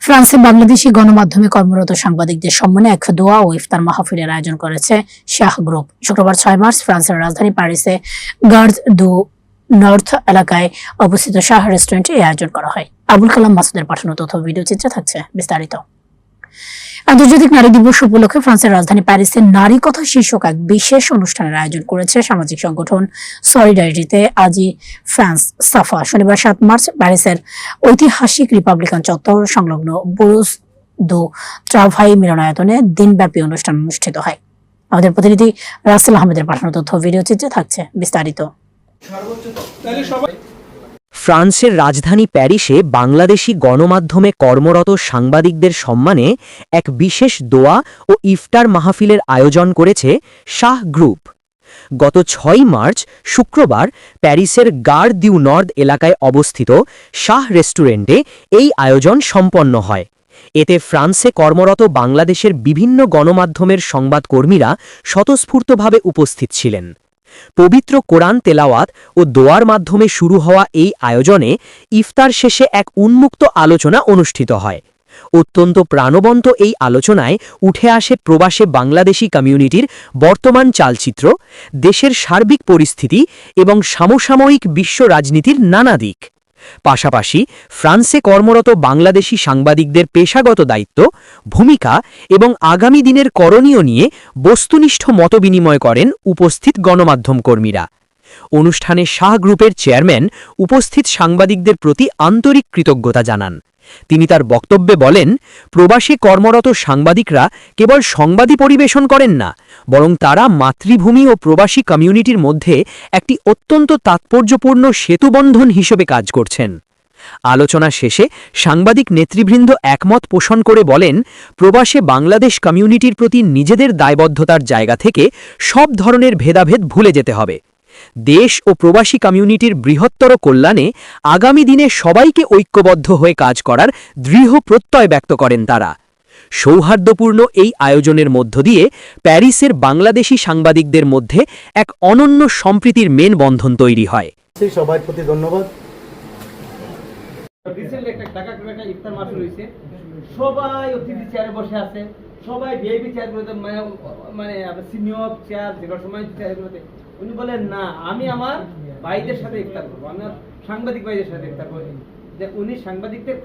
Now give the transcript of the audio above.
ফ্রান্সে বাংলাদেশি গণমাধ্যমে কর্মরত সাংবাদিকদের সম্মানে এক দোয়া ও ইফতার মাহফিলের আয়োজন করেছে শাহ গ্রুপ। শুক্রবার 6 মার্চ ফ্রান্সের রাজধানী প্যারিসে গার্দ দু নর্থ এলাকায় অবস্থিত শাহ রেস্টুরেন্টে এই আয়োজন করা হয়। আবুল কালাম মাসুদের পাঠানো তথ্য ভিডিও চিত্রে থাকছে বিস্তারিত। আন্তর্জাতিক নারী দিবস উপলক্ষে ফ্রান্সের রাজধানী প্যারিসে নারী কথা শীর্ষক এক বিশেষ অনুষ্ঠানের আয়োজন করেছে সামাজিক সংগঠন সলিডারিটিতে আজি ফ্রান্স সাফা। শনিবার 7 মার্চ প্যারিসের ঐতিহাসিক রিপাবলিকান চত্বর সংলগ্ন বুরুজ দু ট্রাভাই মিলনায়তনে দিনব্যাপী অনুষ্ঠান অনুষ্ঠিত হয়। আমাদের প্রতিনিধি রাসেল আহমেদের পাঠানো তথ্য ভিডিও চিত্রে থাকছে বিস্তারিত। ফ্রান্সের রাজধানী প্যারিসে বাংলাদেশি গণমাধ্যমে কর্মরত সাংবাদিকদের সম্মানে এক বিশেষ দোয়া ও ইফতার মাহফিলের আয়োজন করেছে শাহ গ্রুপ। গত 6 মার্চ শুক্রবার প্যারিসের গার দিউ নর্দ এলাকায় অবস্থিত শাহ রেস্টুরেন্টে এই আয়োজন সম্পন্ন হয়। এতে ফ্রান্সে কর্মরত বাংলাদেশের বিভিন্ন গণমাধ্যমের সংবাদকর্মীরা স্বতঃস্ফূর্তভাবে উপস্থিত ছিলেন। পবিত্র কোরআন তেলাওয়াত ও দোয়ার মাধ্যমে শুরু হওয়া এই আয়োজনে ইফতার শেষে এক উন্মুক্ত আলোচনা অনুষ্ঠিত হয়। অত্যন্ত প্রাণবন্ত এই আলোচনায় উঠে আসে প্রবাসে বাংলাদেশি কমিউনিটির বর্তমান চালচিত্র, দেশের সার্বিক পরিস্থিতি এবং সমসাময়িক বিশ্ব রাজনীতির নানা দিক। পাশাপাশি ফ্রান্সে কর্মরত বাংলাদেশি সাংবাদিকদের পেশাগত দায়িত্ব, ভূমিকা এবং আগামী দিনের করণীয় নিয়ে বস্তুনিষ্ঠ মতবিনিময় করেন উপস্থিত গণমাধ্যম কর্মীরা। অনুষ্ঠানে শাহ গ্রুপের চেয়ারম্যান উপস্থিত সাংবাদিকদের প্রতি আন্তরিক কৃতজ্ঞতা জানান। তিনি তার বক্তব্যে বলেন, প্রবাসে কর্মরত সাংবাদিকরা কেবল সংবাদই পরিবেশন করেন না, বরং তারা মাতৃভূমি ও প্রবাসী কমিউনিটির মধ্যে একটি অত্যন্ত তাৎপর্যপূর্ণ সেতুবন্ধন হিসেবে কাজ করছেন। আলোচনা শেষে সাংবাদিক নেতৃবৃন্দ একমত পোষণ করে বলেন, প্রবাসে বাংলাদেশ কমিউনিটির প্রতি নিজেদের দায়বদ্ধতার জায়গা থেকে সব ধরনের ভেদাভেদ ভুলে যেতে হবে। দেশ ও প্রবাসী কমিউনিটির বৃহত্তর কল্যাণে আগামী দিনে সবাইকে ঐক্যবদ্ধ হয়ে কাজ করার দৃঢ় প্রত্যয় ব্যক্ত করেন তারা। সৌহার্দ্যপূর্ণ এই আয়োজনের মধ্য দিয়ে প্যারিসের বাংলাদেশি সাংবাদিকদের মধ্যে এক অনন্য সম্প্রীতির মেলবন্ধন তৈরি হয়। সবার প্রতি ধন্যবাদ। সবাই অতিথি চেয়ারে বসে আছে, সবাই ভিআইপি চেয়ারগুলোতে মানে সিনিয়র চেয়ার যেগুলো সময় চেয়ারগুলোতে। উনি বলেন না, আমি আমার ভাইদের সাথে ইফতার করবো, আমি সাংবাদিক ভাইদের সাথে ইফতার করবো। যে উনি সাংবাদিকদের